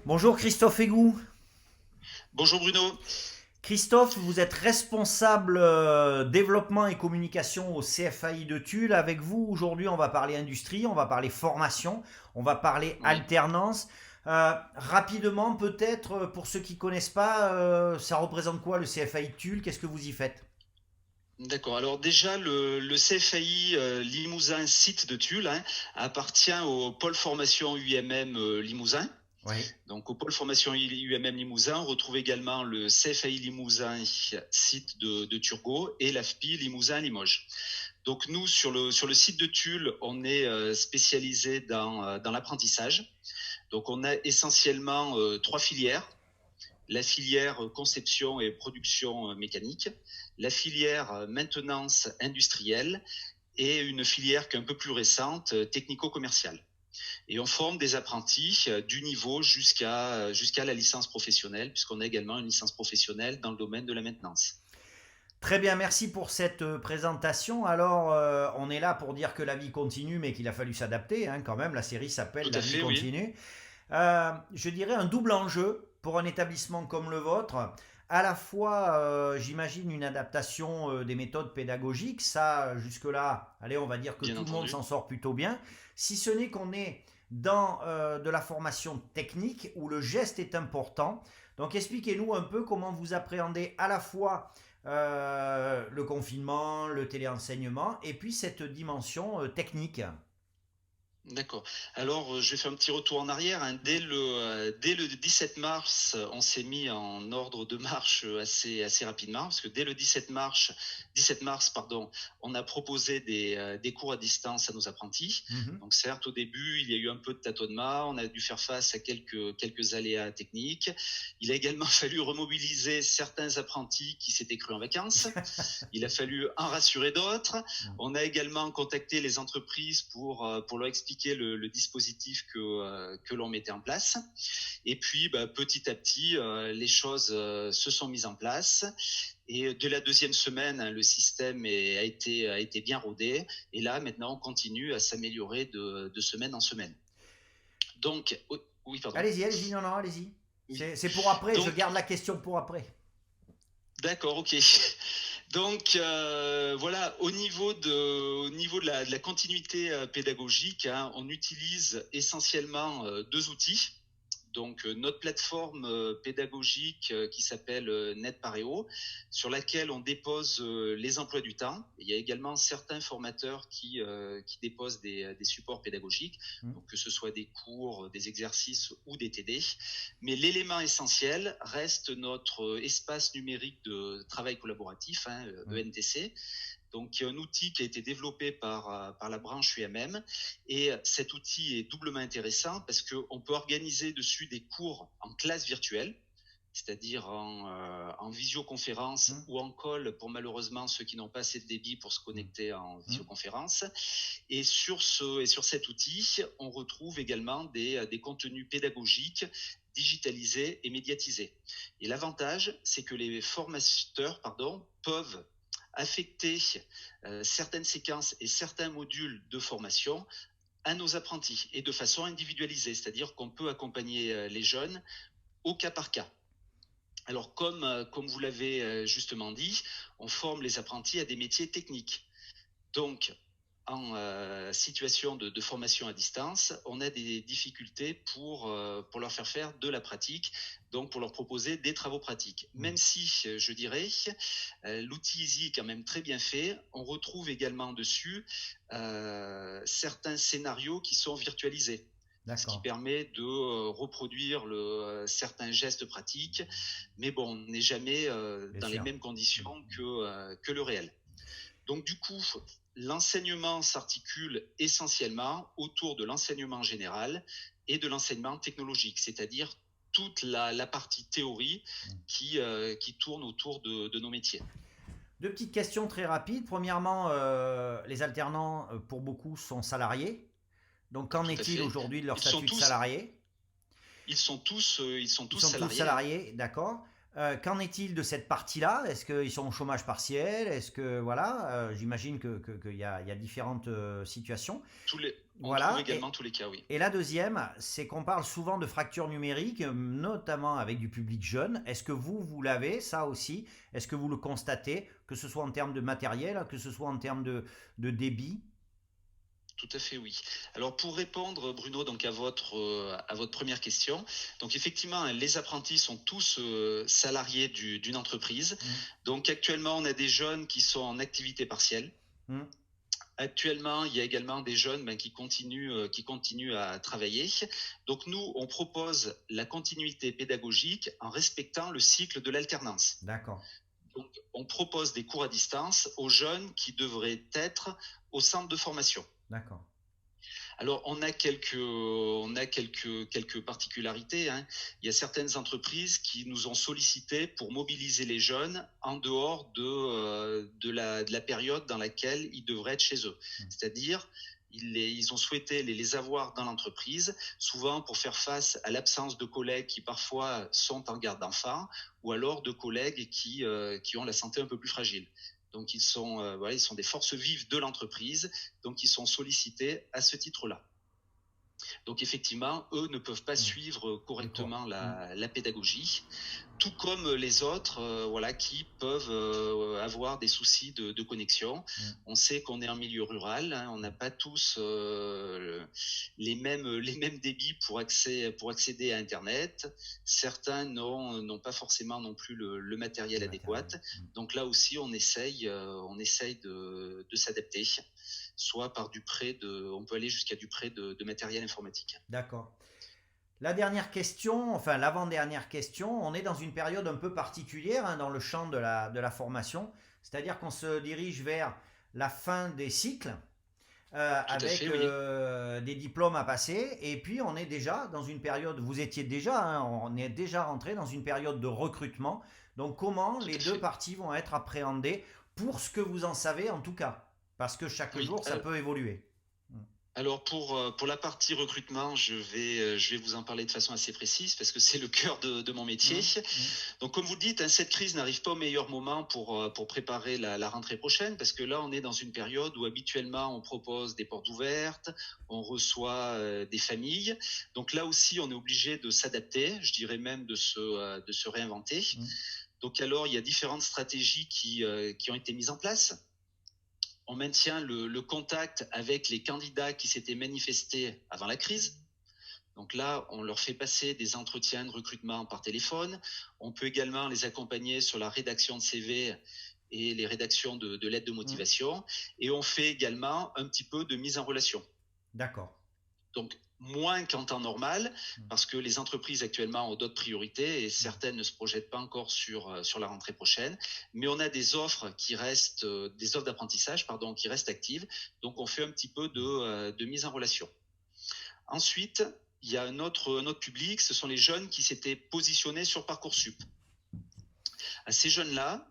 Bonjour Christophe Égou. Bonjour Bruno. Christophe, vous êtes responsable développement et communication au CFAI de Tulle. Avec vous, aujourd'hui, on va parler industrie, on va parler formation, on va parler Oui, alternance. Rapidement, peut-être, pour ceux qui ne connaissent pas, ça représente quoi le CFAI de Tulle? Qu'est-ce que vous y faites? d'accord. Alors déjà, le CFAI Limousin site de Tulle appartient au pôle formation UMM Limousin. Oui. Donc au pôle formation UMM Limousin, on retrouve également le CFAI Limousin site de Turgot et l'AFPI Limousin Limoges. Donc nous, sur le site de Tulle, on est spécialisé dans l'apprentissage. Donc on a essentiellement trois filières. La filière conception et production mécanique, la filière maintenance industrielle et une filière qui est un peu plus récente, technico-commerciale. Et on forme des apprentis du niveau jusqu'à la licence professionnelle, puisqu'on a également une licence professionnelle dans le domaine de la maintenance. Très bien, merci pour cette présentation. Alors, on est là pour dire que la vie continue, mais qu'il a fallu s'adapter, hein, quand même. La série s'appelle Tout La à vie fait, oui. continue. Je dirais un double enjeu pour un établissement comme le vôtre. À la fois, j'imagine, une adaptation des méthodes pédagogiques. Ça, jusque-là, allez, on va dire que Bien tout le monde entendu. s'en sort plutôt bien. Si ce n'est qu'on est dans de la formation technique où le geste est important. Donc, expliquez-nous un peu comment vous appréhendez à la fois le confinement, le téléenseignement et puis cette dimension technique. D'accord. Alors, je vais faire un petit retour en arrière. Dès le 17 mars, on s'est mis en ordre de marche assez rapidement, parce que dès le 17 mars, pardon, on a proposé des cours à distance à nos apprentis. Mhm. Donc, certes, au début, il y a eu un peu de tâtonnement, on a dû faire face à quelques aléas techniques. Il a également fallu remobiliser certains apprentis qui s'étaient crus en vacances. Il a fallu en rassurer d'autres. On a également contacté les entreprises pour leur expliquer le dispositif que l'on mettait en place. Et puis, petit à petit, les choses se sont mises en place. Et de la deuxième semaine, le système a été bien rodé. Et là, maintenant, on continue à s'améliorer de semaine en semaine. Donc, oui, pardon. Allez-y, allez-y, non, non, allez-y. Oui. C'est pour après, je Donc, garde la question pour après. d'accord, ok. Donc voilà, au niveau de la continuité pédagogique, on utilise essentiellement deux outils. Donc notre plateforme pédagogique qui s'appelle NetPareo, sur laquelle on dépose les emplois du temps. Il y a également certains formateurs qui déposent des supports pédagogiques, Hmm. donc que ce soit des cours, des exercices ou des TD. Mais l'élément essentiel reste notre espace numérique de travail collaboratif, Hmm. ENTC, donc qui est un outil qui a été développé par la branche UMM. Et cet outil est doublement intéressant parce qu'on peut organiser dessus des cours en classe virtuelle, c'est-à-dire en visioconférence Hmm. ou en call pour malheureusement ceux qui n'ont pas assez de débit pour se Hmm. connecter en Hmm. visioconférence. Et sur cet outil, on retrouve également des contenus pédagogiques digitalisés et médiatisés. Et l'avantage, c'est que les formateurs peuvent affecter certaines séquences et certains modules de formation à nos apprentis et de façon individualisée, c'est-à-dire qu'on peut accompagner les jeunes au cas par cas. Alors comme vous l'avez justement dit, on forme les apprentis à des métiers techniques. Donc, en situation de formation à distance, on a des difficultés pour leur faire de la pratique, donc pour leur proposer des travaux pratiques. Hmm. Même si, je dirais, l'outil Easy est quand même très bien fait, on retrouve également dessus certains scénarios qui sont virtualisés, ce qui D'accord, permet de reproduire certains gestes pratiques, mais bon, on n'est jamais bien dans les sûr. mêmes Hmm. conditions que le réel. Donc du coup, l'enseignement s'articule essentiellement autour de l'enseignement général et de l'enseignement technologique, c'est-à-dire toute la partie théorie qui tourne autour de nos métiers. Deux petites questions très rapides. Premièrement, les alternants, pour beaucoup, sont salariés. Donc, qu'en Tout à est-il fait. aujourd'hui de leur Ils sont statut de tous, salarié? ils sont tous, ils sont Ils tous sont tous salariés. salariés, d'accord. Qu'en est-il de cette partie-là? Est-ce qu'ils sont au chômage partiel? Est-ce que voilà, j'imagine qu'il y a différentes situations. On trouve Voilà. également tous les cas, oui. Et la deuxième, c'est qu'on parle souvent de fracture numérique, notamment avec du public jeune. Est-ce que vous l'avez, ça aussi? Est-ce que vous le constatez, que ce soit en termes de matériel, que ce soit en termes de débit? Tout à fait, oui. Alors pour répondre, Bruno, donc à votre première question, donc effectivement, hein, les apprentis sont tous salariés d'une entreprise. Mm. Donc actuellement, on a des jeunes qui sont en activité partielle. Mm. Actuellement, il y a également des jeunes qui continuent à travailler. Donc nous, on propose la continuité pédagogique en respectant le cycle de l'alternance. D'accord, Donc on propose des cours à distance aux jeunes qui devraient être au centre de formation. d'accord. Alors, quelques particularités, hein. Il y a certaines entreprises qui nous ont sollicité pour mobiliser les jeunes en dehors de la période dans laquelle ils devraient être chez eux. Mm. C'est-à-dire, ils ont souhaité les avoir dans l'entreprise, souvent pour faire face à l'absence de collègues qui parfois sont en garde d'enfants, ou alors de collègues qui ont la santé un peu plus fragile. Donc voilà, ils sont des forces vives de l'entreprise, donc ils sont sollicités à ce titre-là. Donc effectivement, eux ne peuvent pas suivre correctement la pédagogie, tout comme les autres, voilà, qui peuvent avoir des soucis de connexion. On sait qu'on est en milieu rural, hein, on n'a pas tous les mêmes débits pour accéder à Internet. Certains n'ont pas forcément non plus le matériel adéquat. Donc là aussi, on essaye de s'adapter, soit par on peut aller jusqu'à du prêt de matériel informatique. D'accord. La dernière question, enfin l'avant-dernière question, on est dans une période un peu particulière, hein, dans le champ de la formation, c'est-à-dire qu'on se dirige vers la fin des cycles Tout à avec fait, oui. des diplômes à passer, et puis on est déjà dans une période, vous étiez déjà, hein, on est déjà rentré dans une période de recrutement. Donc comment Tout les à deux fait. parties vont être appréhendées pour ce que vous en savez en tout cas, parce que chaque Oui. jour ça peut évoluer. Alors pour la partie recrutement, je vais vous en parler de façon assez précise parce que c'est le cœur de mon métier. Donc comme vous le dites, hein, cette crise n'arrive pas au meilleur moment pour préparer la rentrée prochaine parce que là on est dans une période où habituellement on propose des portes ouvertes, on reçoit des familles. Donc là aussi on est obligé de s'adapter, je dirais même de se réinventer. Donc alors il y a différentes stratégies qui ont été mises en place. On maintient le contact avec les candidats qui s'étaient manifestés avant la crise. Donc là, on leur fait passer des entretiens de recrutement par téléphone. On peut également les accompagner sur la rédaction de CV et les rédactions de lettres de motivation. Et on fait également un petit peu de mise en relation. D'accord. Donc, moins qu'en temps normal, parce que les entreprises actuellement ont d'autres priorités et certaines ne se projettent pas encore sur la rentrée prochaine. Mais on a des offres des offres d'apprentissage, pardon, qui restent actives. Donc, on fait un petit peu de mise en relation. Ensuite, il y a un autre public, ce sont les jeunes qui s'étaient positionnés sur Parcoursup. À ces jeunes-là,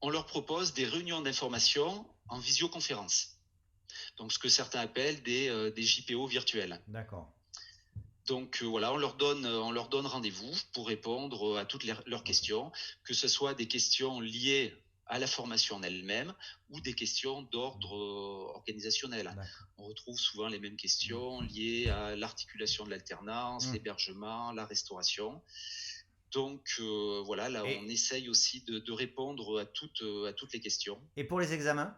on leur propose des réunions d'information en visioconférence. Donc, ce que certains appellent des JPO virtuels. D'accord. Donc voilà, on leur donne rendez-vous pour répondre à toutes leurs questions, que ce soit des questions liées à la formation en elle-même ou des questions d'ordre organisationnel. D'accord. On retrouve souvent les mêmes questions liées à l'articulation de l'alternance, l'hébergement, la restauration. Donc voilà, là on essaye aussi de répondre à toutes les questions. Et pour les examens?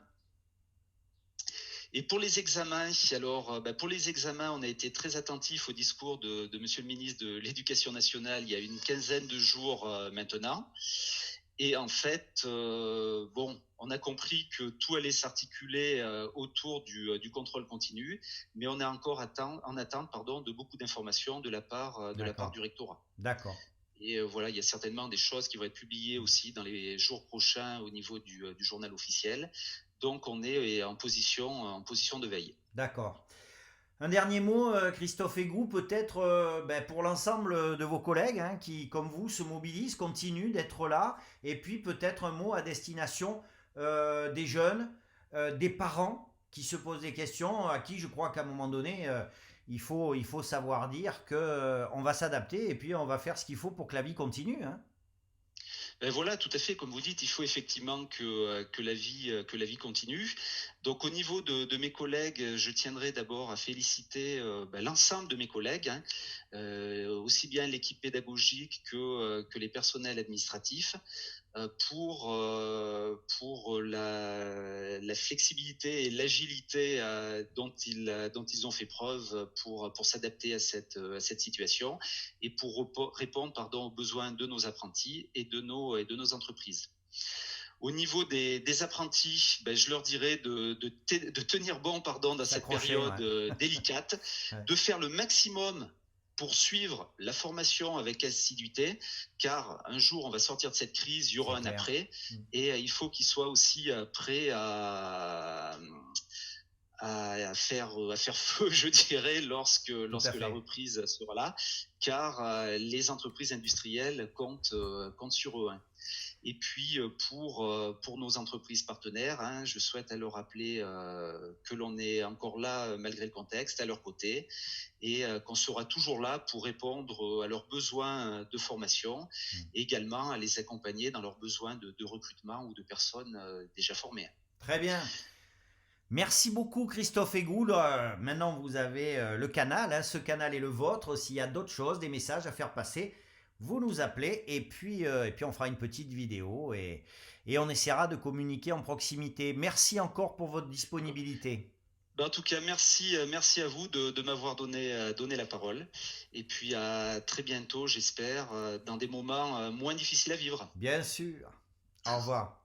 Et pour les examens, alors, pour les examens, on a été très attentif au discours de Monsieur le ministre de l'Éducation nationale il y a une quinzaine de jours maintenant. Et en fait, on a compris que tout allait s'articuler autour du contrôle continu, mais on est encore en attente, de beaucoup d'informations de la part du rectorat. D'accord. Et voilà, il y a certainement des choses qui vont être publiées aussi dans les jours prochains au niveau du journal officiel. Donc on est en position de veille. D'accord. Un dernier mot, Christophe Égou, peut-être pour l'ensemble de vos collègues hein, qui, comme vous, se mobilisent, continuent d'être là, et puis peut-être un mot à destination des jeunes, des parents qui se posent des questions, à qui je crois qu'à un moment donné, il faut savoir dire qu'on va s'adapter et puis on va faire ce qu'il faut pour que la vie continue. Hein. Ben voilà, tout à fait, comme vous dites, il faut effectivement que la vie continue. Donc au niveau de mes collègues, je tiendrai d'abord à féliciter l'ensemble de mes collègues, hein, aussi bien l'équipe pédagogique que les personnels administratifs, pour la flexibilité et l'agilité dont ils ont fait preuve pour s'adapter à cette situation et pour répondre aux besoins de nos apprentis et de nos entreprises. Au niveau des apprentis, je leur dirais de tenir bon dans cette S'accrocher, période ouais. délicate, Ouais. de faire le maximum pour suivre la formation avec assiduité, car un jour on va sortir de cette crise, il y aura C'est un clair. après, et il faut qu'ils soient aussi prêts à faire feu, je dirais, Tout à lorsque la fait. reprise sera là, car les entreprises industrielles comptent sur eux, hein. Et puis pour nos entreprises partenaires, hein, je souhaite à leur rappeler que l'on est encore là malgré le contexte, à leur côté, et qu'on sera toujours là pour répondre à leurs besoins de formation, et également à les accompagner dans leurs besoins de recrutement ou de personnes déjà formées. Très bien. Merci beaucoup Christophe Egoul. Maintenant vous avez le canal, hein. Ce canal est le vôtre. S'il y a d'autres choses, des messages à faire passer, vous nous appelez et puis on fera une petite vidéo et on essaiera de communiquer en proximité. Merci encore pour votre disponibilité. En tout cas, merci à vous de m'avoir donné la parole. Et puis à très bientôt, j'espère, dans des moments moins difficiles à vivre. Bien sûr. Au revoir.